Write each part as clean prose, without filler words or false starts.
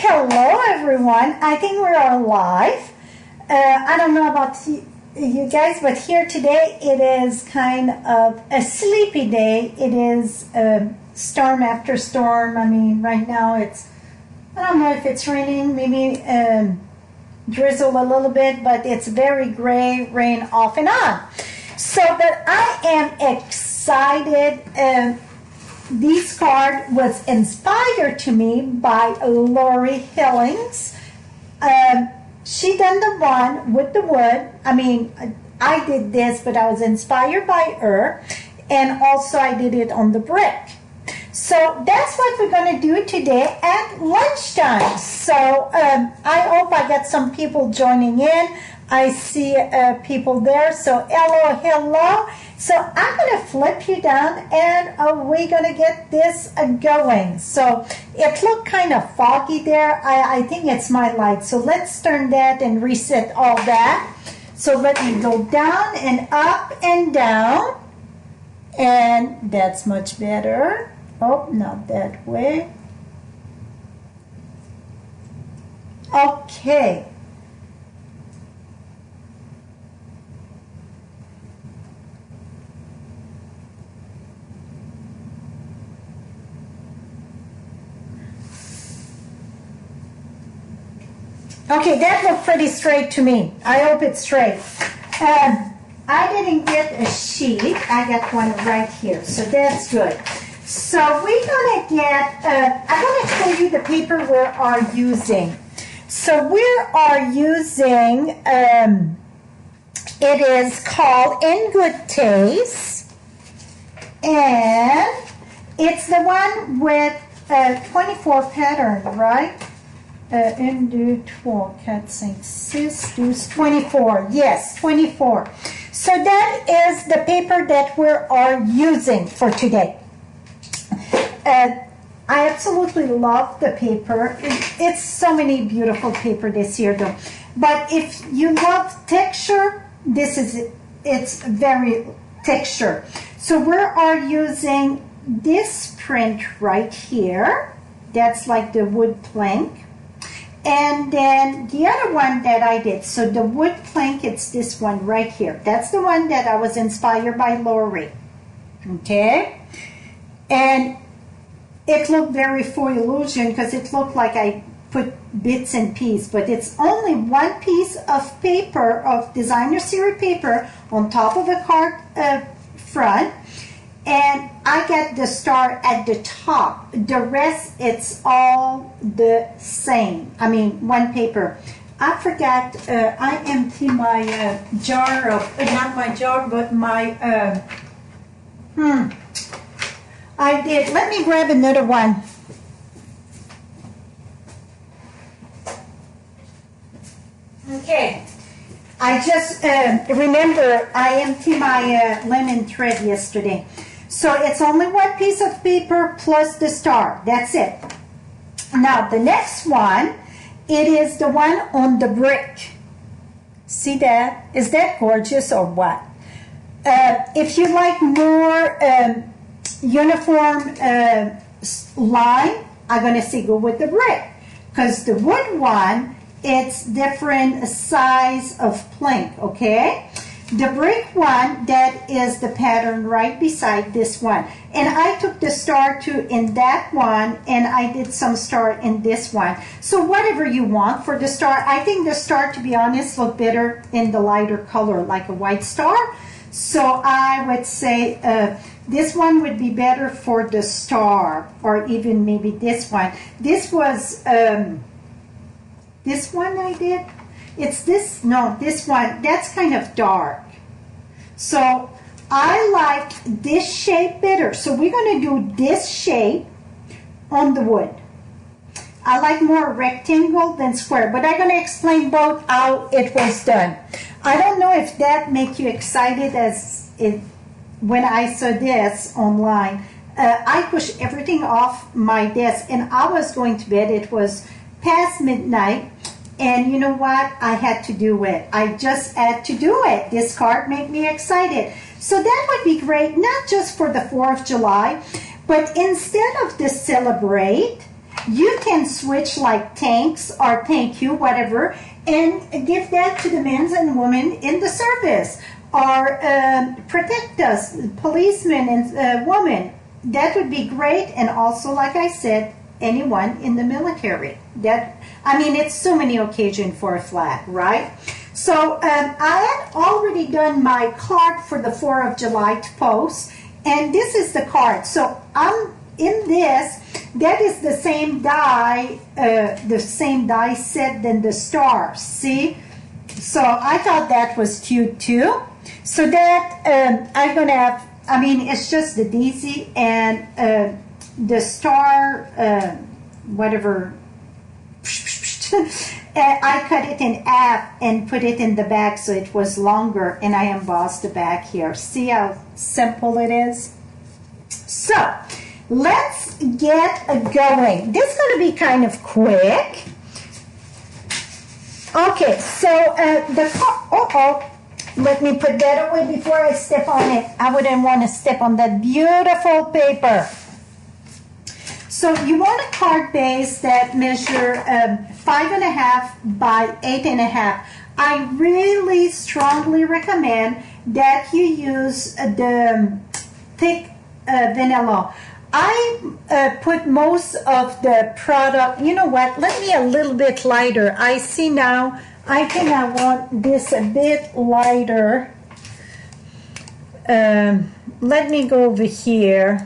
Hello everyone, I think we're all live. I don't know about you guys, but here today it is kind of a sleepy day. It is storm after storm. I mean, right now it's, I don't know if it's raining, maybe drizzle a little bit, but it's very gray, rain off and on. So, but I am excited. This card was inspired to me by Lori Hillings. She done the one with the wood. I mean, I did this, but I was inspired by her. And also I did it on the brick. So that's what we're going to do today at lunchtime. So I hope I get some people joining in. I see people there. So hello. So I'm going to flip you down and we're going to get this going. So it looked kind of foggy there. I think it's my light. So let's turn that and reset all that. So let me go down and up and down. And that's much better. Oh, not that way. Okay. Okay, that looked pretty straight to me. I hope it's straight. I didn't get a sheet. I got one right here, so that's good. So we're going to get, I'm going to show you the paper we are using. So we are using, it is called In Good Taste, and it's the one with 24 pattern, right? 1, 2, 3, 4, 5, 6, 12, 24. Yes, 24. So that is the paper that we are using for today. I absolutely love the paper. It's so many beautiful paper this year though. But if you love texture, this is it. It's very texture. So we are using this print right here. That's like the wood plank. And then the other one that I did, so the wood plank, it's this one right here. That's the one that I was inspired by Lori. Okay? And it looked very for illusion because it looked like I put bits and pieces, but it's only one piece of paper, of designer series paper on top of a card front. And I get the star at the top. The rest, it's all the same. I mean, one paper. I forgot, I empty my jar of, not my jar, but my, I did. Let me grab another one. Okay. I just remember I emptied my linen thread yesterday. So it's only one piece of paper plus the star. That's it. Now the next one, it is the one on the brick. See that? Is that gorgeous or what? If you like more uniform line, I'm going to say go with the brick. Because the wood one, it's different size of plank, okay? The brick one, that is the pattern right beside this one. And I took the star too in that one, and I did some star in this one. So whatever you want for the star. I think the star, to be honest, look better in the lighter color, like a white star. So I would say this one would be better for the star, or even maybe this one. This was, this one I did. It's this, no, this one, that's kind of dark. So I like this shape better. So we're going to do this shape on the wood. I like more rectangle than square, but I'm going to explain both how it was done. I don't know if that makes you excited as it, when I saw this online. I pushed everything off my desk and I was going to bed. It was past midnight. And you know what? I had to do it. I just had to do it. This card made me excited. So that would be great, not just for the 4th of July, but instead of to celebrate, You can switch like thanks or thank you, whatever, and give that to the men and women in the service, or protect us, policemen and women. That would be great. And also, like I said, anyone in the military. It's so many occasions for a flag, right? So I had already done my card for the 4th of July to post, and this is the card. So I'm in this. That is the same die set than the stars. See? So I thought that was cute too. So that I'm gonna have. It's just the daisy and the star, whatever. I cut it in half and put it in the back so it was longer, and I embossed the back here. See how simple it is? So let's get going. This is going to be kind of quick. Okay, so let me put that away before I step on it. I wouldn't want to step on that beautiful paper. So you want a card base that measure 5.5 by 8.5. I really strongly recommend that you use the thick vanilla. I put most of the product, you know what, let me a little bit lighter. I see now, I think I want this a bit lighter. Let me go over here.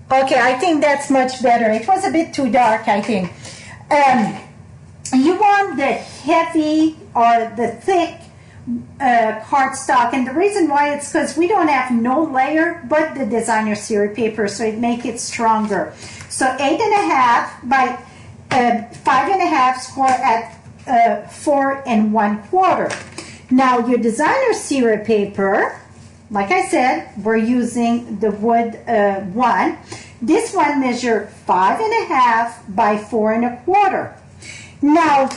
Okay, I think that's much better. It was a bit too dark, I think. You want the heavy or the thick cardstock, and the reason why it's because we don't have no layer but the designer series paper, so it makes it stronger. So 8.5 by 5.5 score at 4 1/4. Now your designer series paper, like I said, we're using the wood one. This one measures 5.5 by 4 1/4. Now,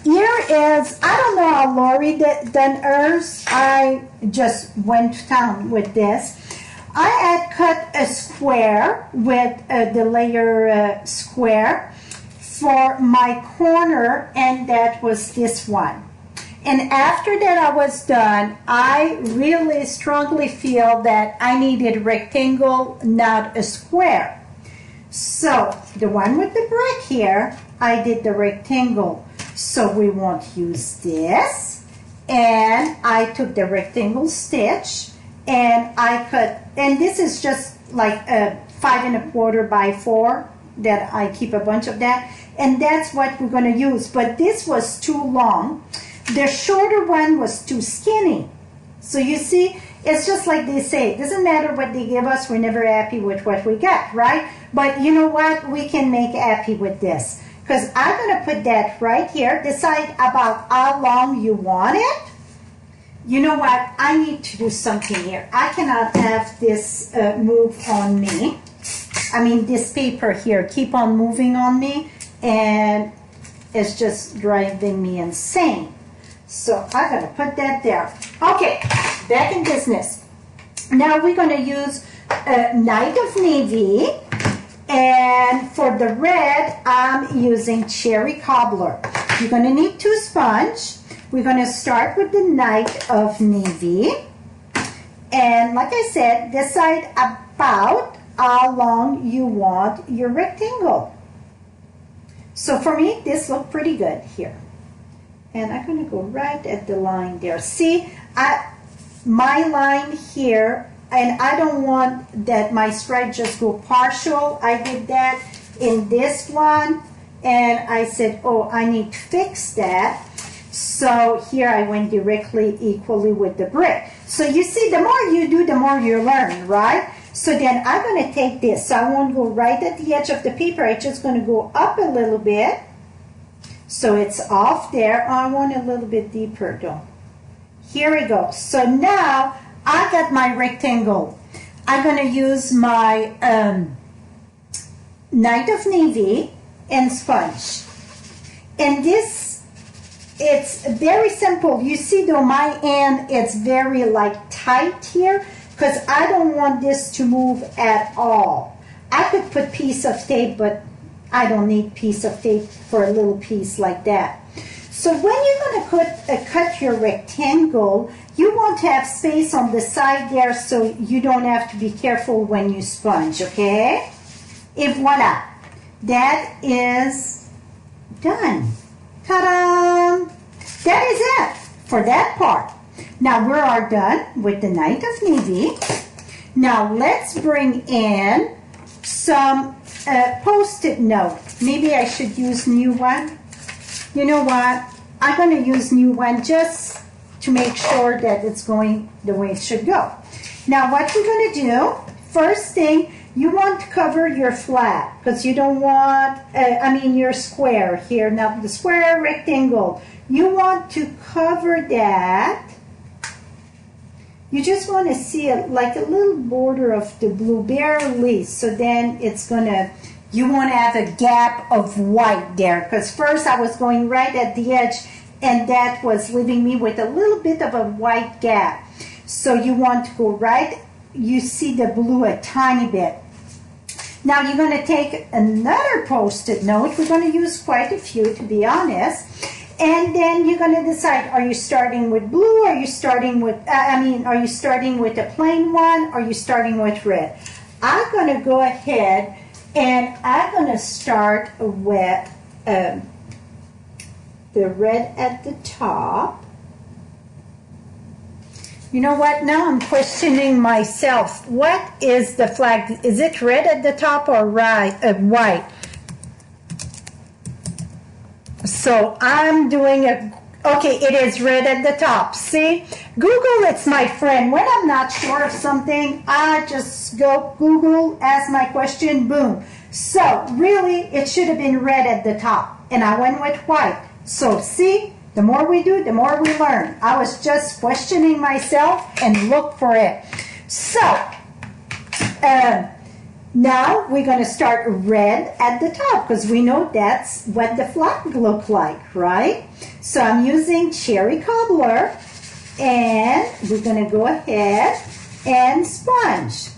here is, I don't know how Lori done hers. I just went to town with this. I had cut a square with the layer square for my corner, and that was this one. And after that I was done, I really strongly feel that I needed rectangle, not a square. So the one with the brick here, I did the rectangle. So we won't use this. And I took the rectangle stitch and I cut, and this is just like a 5 1/4 by 4 that I keep a bunch of that. And that's what we're going to use. But this was too long. The shorter one was too skinny. So you see, it's just like they say, it doesn't matter what they give us, we're never happy with what we get, right? But you know what? We can make happy with this. Because I'm going to put that right here. Decide about how long you want it. You know what? I need to do something here. I cannot have this move on me. This paper here keep on moving on me, and it's just driving me insane. So I'm going to put that there. Okay, back in business. Now we're going to use Night of Navy. And for the red, I'm using Cherry Cobbler. You're going to need 2 sponges. We're going to start with the Night of Navy. And like I said, decide about how long you want your rectangle. So for me, this looks pretty good here. And I'm going to go right at the line there. See, my line here, and I don't want that my stripe just go partial. I did that in this one, and I said, oh, I need to fix that. So here I went directly equally with the brick. So you see, the more you do, the more you learn, right? So then I'm going to take this. So I won't go right at the edge of the paper. I'm just going to go up a little bit. So it's off there. Oh, I want a little bit deeper though. Here we go. So now I got my rectangle. I'm going to use my Night of Navy and sponge. And this, it's very simple. You see though, my end, it's very like tight here because I don't want this to move at all. I could put piece of tape, but I don't need piece of tape for a little piece like that. So when you're going to cut your rectangle, you want to have space on the side there so you don't have to be careful when you sponge, okay? Et voila, that is done. Ta-da! That is it for that part. Now we are done with the Night of Navy. Now let's bring in some Post-it note. Maybe I should use new one. You know what? I'm going to use new one just to make sure that it's going the way it should go. Now what we're going to do, first thing, you want to cover your flag because you don't want, your square here. Now the square rectangle, you want to cover that. You just want to see it like a little border of the blue, barely. So then it's going to, you want to have a gap of white there. Because first I was going right at the edge and that was leaving me with a little bit of a white gap. So you want to go right, you see the blue a tiny bit. Now you're going to take another Post-it note. We're going to use quite a few, to be honest. And then you're going to decide, are you starting with blue? Are you starting with, are you starting with a plain one? Are you starting with red? I'm going to go ahead and I'm going to start with the red at the top. You know what? Now I'm questioning myself. What is the flag? Is it red at the top or white? So I'm doing okay, it is red at the top. See? Google, it's my friend. When I'm not sure of something, I just go Google, ask my question, boom. So really, it should have been red at the top. And I went with white. So see? The more we do, the more we learn. I was just questioning myself and look for it. So, now we're going to start red at the top because we know that's what the flag look like, right? So I'm using cherry cobbler and we're going to go ahead and sponge.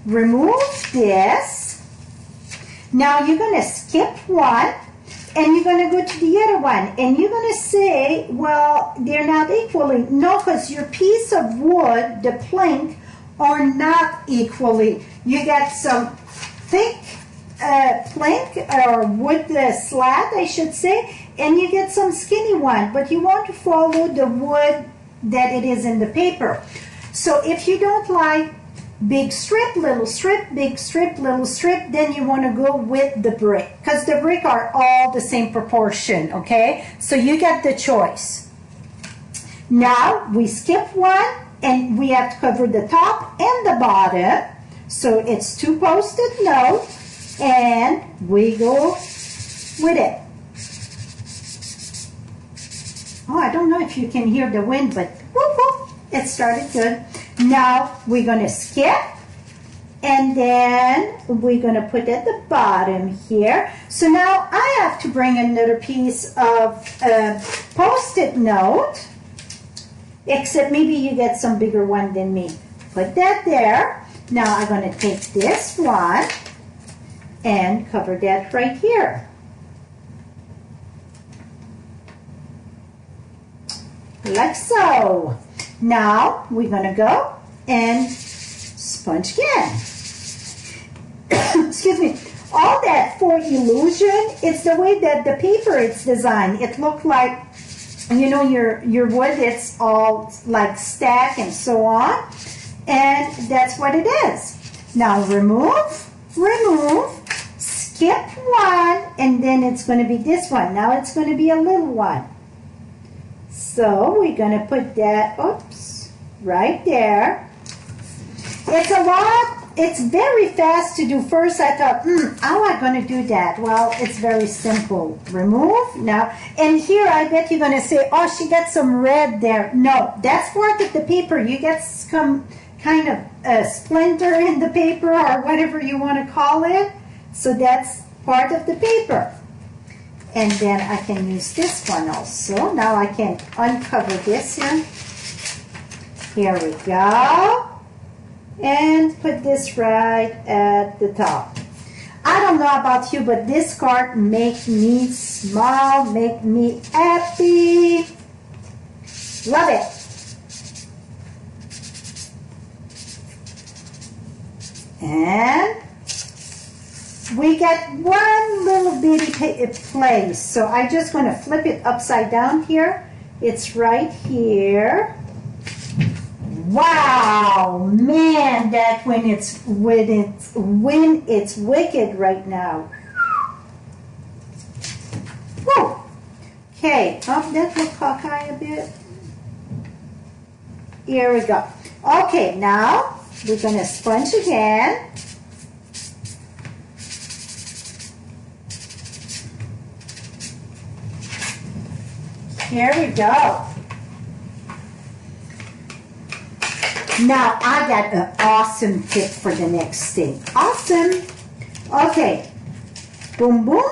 Remove this. Now you're going to skip one. And you're going to go to the other one. And you're going to say, well, they're not equally. No, because your piece of wood, the plank, are not equally. You got some thick plank or wood slat, I should say, and you get some skinny one. But you want to follow the wood that it is in the paper. So if you don't like big strip, little strip, big strip, little strip, then you want to go with the brick because the brick are all the same proportion, okay? So you get the choice. Now we skip one and we have to cover the top and the bottom. So it's two Post-it notes and we go with it. Oh, I don't know if you can hear the wind, but whoop, whoop, it started good. Now we're going to skip and then we're going to put at the bottom here. So now I have to bring another piece of Post-it note, except maybe you get some bigger one than me. Put that there. Now I'm going to take this one and cover that right here. Like so. Now we're going to go and sponge again. Excuse me. All that for illusion, it's the way that the paper is designed. It looked like, you know, your wood, it's all like stack and so on. And that's what it is. Now remove, skip one, and then it's going to be this one. Now it's going to be a little one. So we're going to put that, oops, right there. It's a lot, it's very fast to do. First I thought, how am I going to do that? Well, it's very simple. Remove, now, and here I bet you're going to say, oh, she got some red there. No, that's part of the paper. You get some kind of a splinter in the paper or whatever you want to call it. So that's part of the paper. And then I can use this one also. Now I can uncover this here. Here we go. and put this right at the top. I don't know about you, but this card makes me smile, make me happy. Love it. And we got one little bitty place. So I'm just going to flip it upside down here. It's right here. Wow, man, that when it's wicked right now. Whoa. Okay, up that look cockeye a bit. Here we go. Okay, now we're gonna sponge again. Here we go. Now, I got an awesome tip for the next thing. Awesome. Okay. Boom, boom.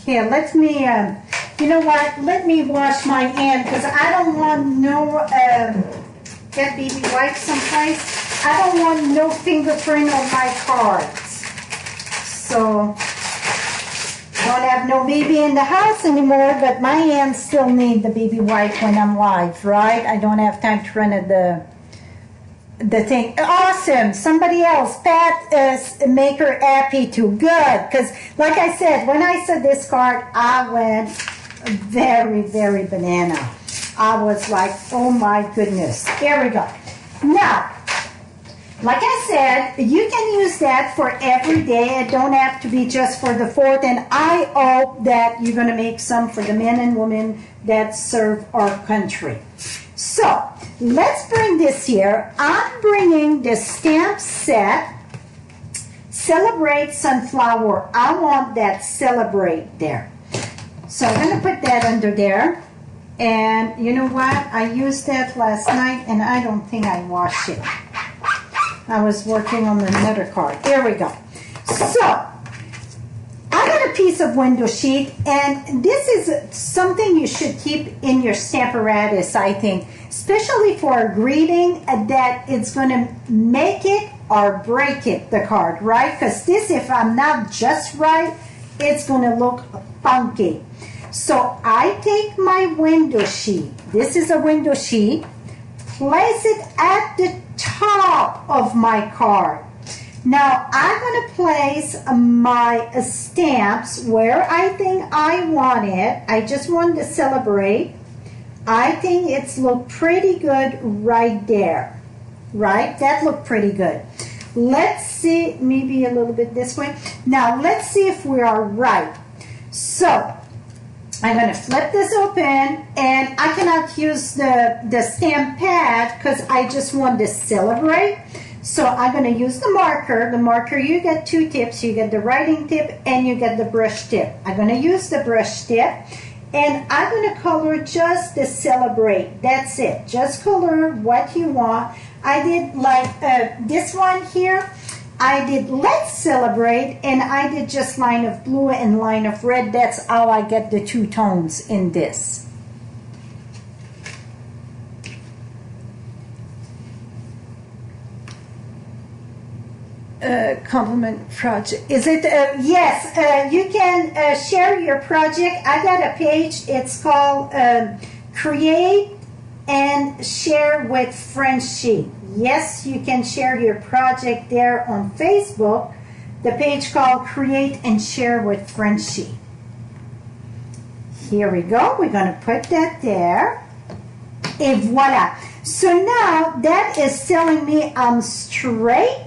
Here, let me, you know what? Let me wash my hand because I don't want no, get baby wipes someplace. I don't want no fingerprint on my cards. So, don't have no baby in the house anymore, but my hands still need the baby wipe when I'm live, right? I don't have time to run at the thing. Awesome. Somebody else. Pat, make her happy too. Good. Because, like I said, when I said this card, I went very, very banana. I was like, oh my goodness. Here we go. Now, like I said, you can use that for every day. It don't have to be just for the 4th. And I hope that you're going to make some for the men and women that serve our country. So, let's bring this here. I'm bringing the stamp set, Celebrate Sunflower. I want that Celebrate there. So, I'm going to put that under there. And you know what? I used that last night, and I don't think I washed it. I was working on another card. Here we go. So, I got a piece of window sheet, and this is something you should keep in your stamparatus, I think, especially for a greeting that it's going to make it or break it, the card, right? Because this, if I'm not just right, it's going to look funky. So, I take my window sheet. This is a window sheet. Place it at the top of my card. Now I'm going to place my stamps where I think I want it. I just want to celebrate. I think it's look pretty good right there. Right? That looked pretty good. Let's see, maybe a little bit this way. Now let's see if we are right. So I'm going to flip this open, and I cannot use the stamp pad because I just want to celebrate. So I'm going to use the marker. The marker, you get 2 tips. You get the writing tip and you get the brush tip. I'm going to use the brush tip, and I'm going to color just the celebrate. That's it. Just color what you want. I did like this one here. I did Let's Celebrate, and I did just line of blue and line of red. That's how I get the 2 tones in this. Compliment project. Is it? Yes, you can share your project. I got a page. It's called Create and Share with Frenchie. Yes, you can share your project there on Facebook. The page called Create and Share with Frenchie. Here we go. We're going to put that there. Et voila. So now that is telling me I'm straight.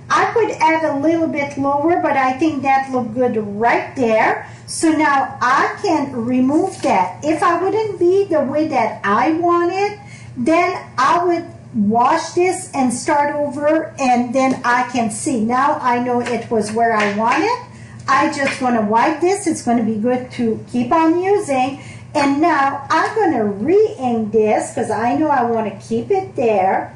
I could add a little bit lower, but I think that looked good right there. So now I can remove that. If I wouldn't be the way that I want it, then I would wash this and start over, and then I can see. Now I know it was where I want it. I just want to wipe this. It's going to be good to keep on using. And now I'm going to re-ink this because I know I want to keep it there.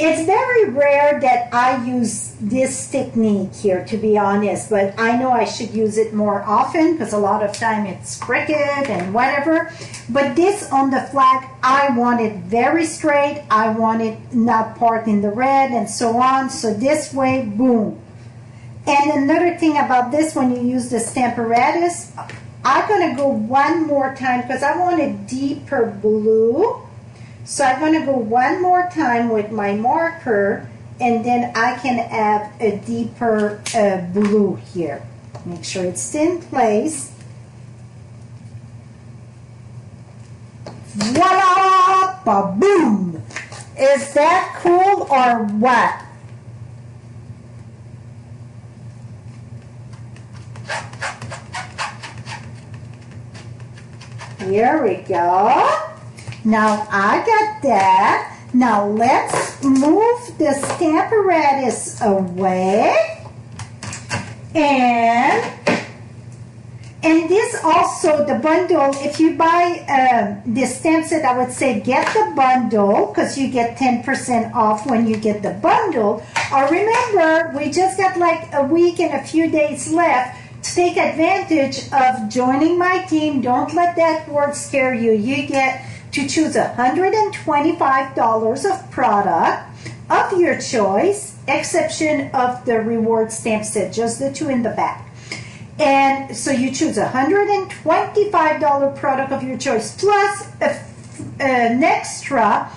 It's very rare that I use this technique here, to be honest, but I know I should use it more often because a lot of time it's crooked and whatever. But this on the flag, I want it very straight. I want it not part in the red and so on. So this way, boom. And another thing about this, when you use the Stamparatus, I'm going to go one more time because I want a deeper blue. So I'm going to go one more time with my marker, and then I can add a deeper blue here. Make sure it's in place. Voila! Ba-boom! Is that cool or what? Here we go. Now I got that. Now let's move the Stamparatus away. And this also, the bundle, if you buy the stamp set, I would say get the bundle because you get 10% off when you get the bundle. Or remember, we just got like a week and a few days left. Take advantage of joining my team. Don't let that word scare you. You get to choose $125 of product of your choice, exception of the reward stamp set, just the two in the back. And so you choose $125 product of your choice plus an extra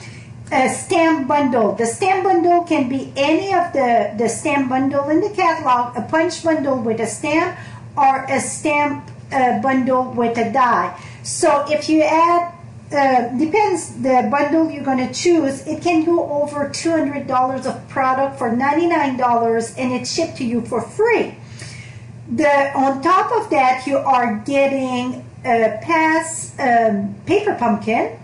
stamp bundle. The stamp bundle can be any of the stamp bundle in the catalog, a punch bundle with a stamp, or a stamp bundle with a die. So if you add, depends the bundle you're going to choose, it can go over $200 of product for $99 and it's shipped to you for free. On top of that, you are getting a pass paper pumpkin,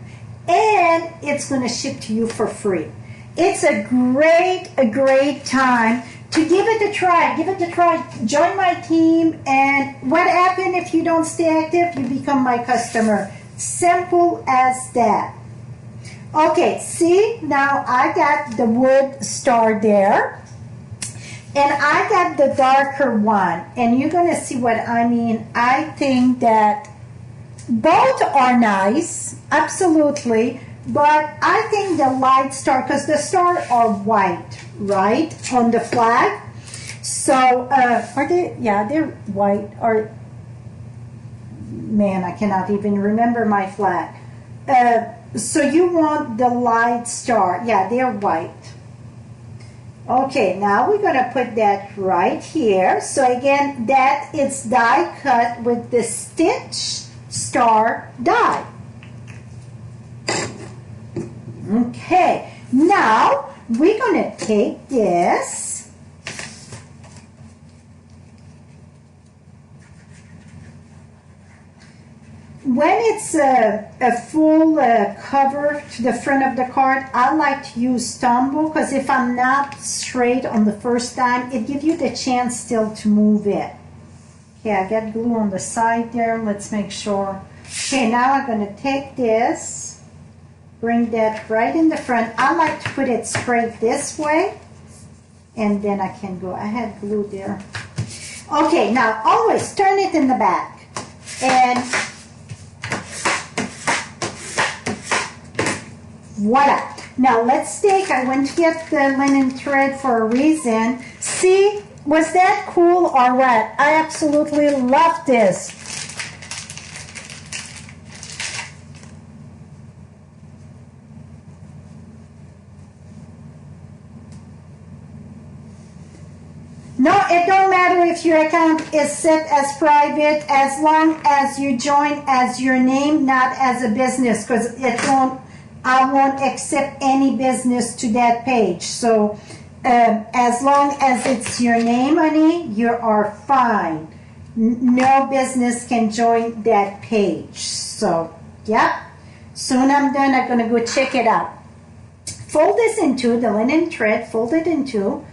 and it's going to ship to you for free. It's a great time to give it a try. Give it a try. Join my team, and what happens if you don't stay active? You become my customer. Simple as that. Okay, see, now I got the wood star there, and I got the darker one, and you're going to see what I mean. I think that both are nice, absolutely, but I think the light star, because the stars are white, right, on the flag. So, are they? Yeah, they're white. Or, man, I cannot even remember my flag. So you want the light star. Yeah, they're white. Okay, now we're going to put that right here. So again, that is die cut with the stitch star die. Okay, now we're going to take this. When it's a full cover to the front of the card, I like to use Tombow because if I'm not straight on the first time, it gives you the chance still to move it. Okay, I got glue on the side there. Let's make sure. Okay, now I'm going to take this, bring that right in the front. I like to put it straight this way, and then I can go. I had glue there. Okay, now always turn it in the back. And voila. Now let's take, I went to get the linen thread for a reason. See, was that cool or what? I absolutely love this. No, it don't matter if your account is set as private as long as you join as your name, not as a business, because I won't accept any business to that page. So as long as it's your name, honey, you are fine. No business can join that page. So, yep. Soon I'm done. I'm going to go check it out. Fold this into the linen thread. Fold it into.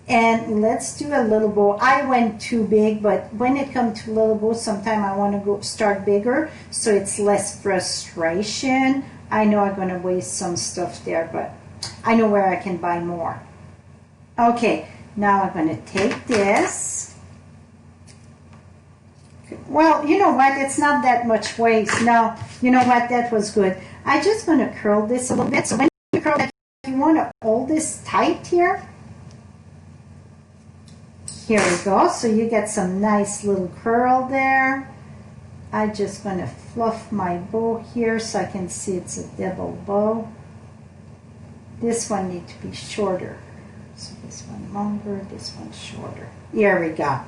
And let's do a little bow. I went too big, but when it comes to little bow, sometimes I want to go start bigger so it's less frustration. I know I'm going to waste some stuff there, but I know where I can buy more. Okay, now I'm going to take this. Well, you know what? It's not that much waste. No, you know what? That was good. I'm just going to curl this a little bit. So when you curl it, you want to hold this tight here. Here we go. So you get some nice little curl there. I'm just going to fluff my bow here so I can see it's a double bow. This one needs to be shorter. So this one longer, this one shorter. Here we go.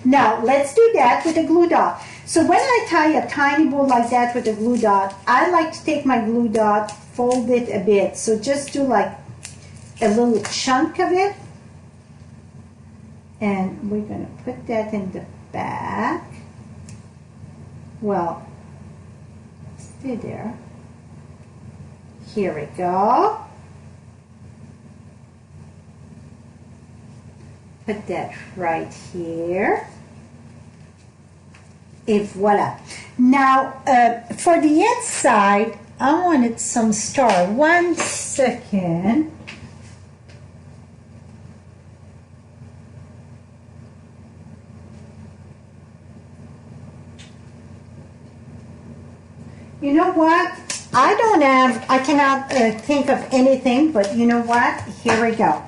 Now let's do that with a glue dot. So when I tie a tiny bow like that with a glue dot, I like to take my glue dot, fold it a bit. So just do like a little chunk of it. And we're going to put that in the back. Well, stay there. Here we go. Put that right here. Et voila. Now, for the inside, I wanted some star. 1 second. You know what? I cannot think of anything, but you know what? Here we go.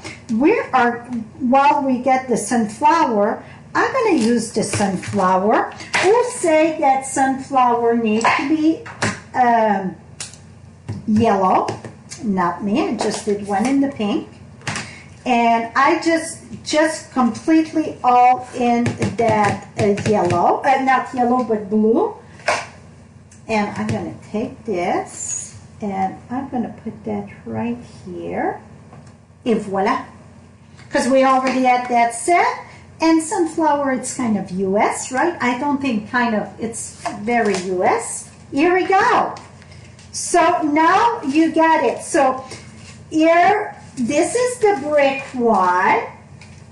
While we get the sunflower, I'm going to use the sunflower. We'll say that sunflower needs to be yellow. Not me, I just did one in the pink. And I just completely all in that yellow, not yellow, but blue. And I'm going to take this and I'm going to put that right here. Et voila. Because we already had that set. And sunflower, it's kind of US, right? I don't think it's very US. Here we go. So now you got it. So here, this is the brick one.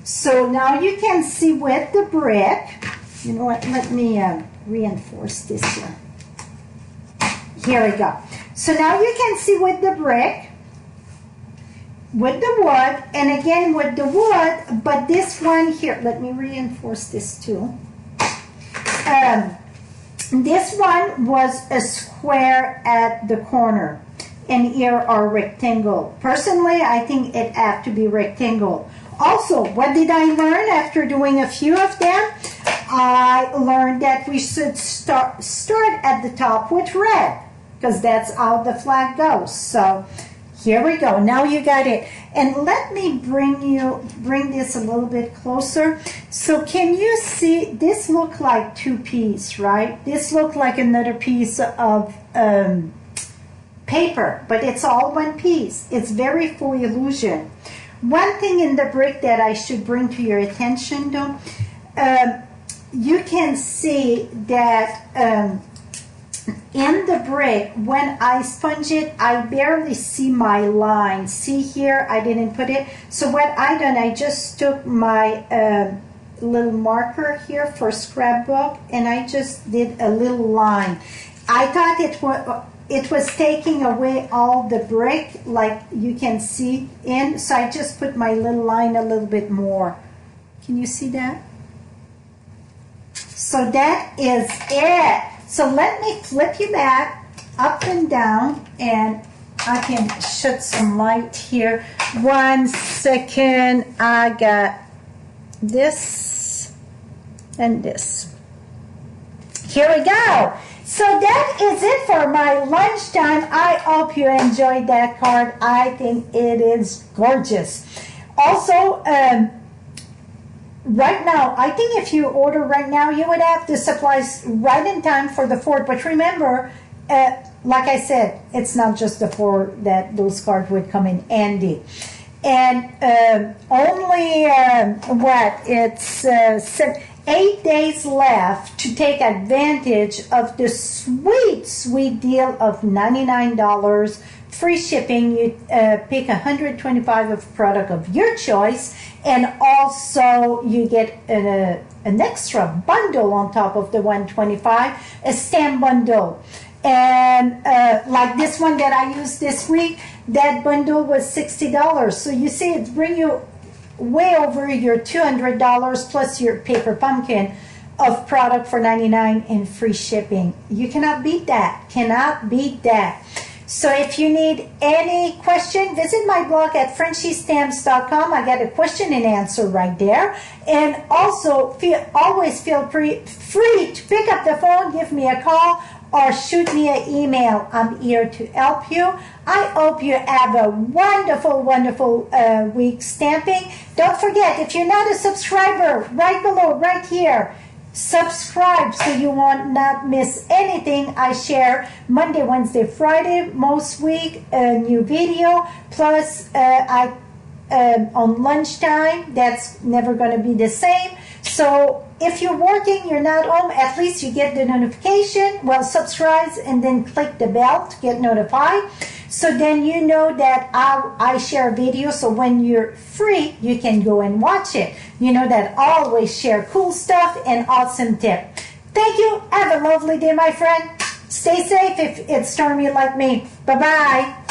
So now you can see with the brick. You know what? Let me reinforce this here. Here we go. So now you can see with the brick, with the wood, and again with the wood, but this one here, let me reinforce this too. This one was a square at the corner, and here are rectangle. Personally, I think it have to be rectangle. Also, what did I learn after doing a few of them? I learned that we should start at the top with red, because that's how the flag goes. So here we go. Now you got it. And let me bring this a little bit closer. So can you see, this look like 2 pieces, right? This look like another piece of paper, but it's all 1 piece. It's very full illusion. One thing in the brick that I should bring to your attention though, you can see that in the brick, when I sponge it, I barely see my line. See here, I didn't put it. So what I done, I just took my little marker here for scrapbook, and I just did a little line. I thought it was taking away all the brick, like you can see in, so I just put my little line a little bit more. Can you see that? So that is it. So let me flip you back, up and down, and I can shed some light here. 1 second, I got this and this. Here we go. So that is it for my lunchtime. I hope you enjoyed that card. I think it is gorgeous. Also, right now, I think if you order right now, you would have the supplies right in time for the 4th. But remember, like I said, it's not just the 4th that those cards would come in handy. And only, it's 8 days left to take advantage of the sweet, sweet deal of $99. Free shipping. You pick 125 of product of your choice, and also you get an extra bundle on top of the 125, a stamp bundle. And like this one that I used this week, that bundle was $60. So you see, it's bring you way over your $200 plus your paper pumpkin of product for $99 and free shipping. You cannot beat that. Cannot beat that. So if you need any question, visit my blog at frenchiestamps.com. I got a question and answer right there. And also, always feel free to pick up the phone, give me a call, or shoot me an email. I'm here to help you. I hope you have a wonderful, wonderful week stamping. Don't forget, if you're not a subscriber, right below, right here, subscribe so you will not miss anything I share Monday, Wednesday, Friday, most week, a new video. Plus, on lunchtime, that's never going to be the same. So if you're working, you're not home, at least you get the notification. Well, subscribe and then click the bell to get notified. So then you know that I share a video, so when you're free, you can go and watch it. You know that I always share cool stuff and awesome tip. Thank you. Have a lovely day, my friend. Stay safe if it's stormy like me. Bye-bye.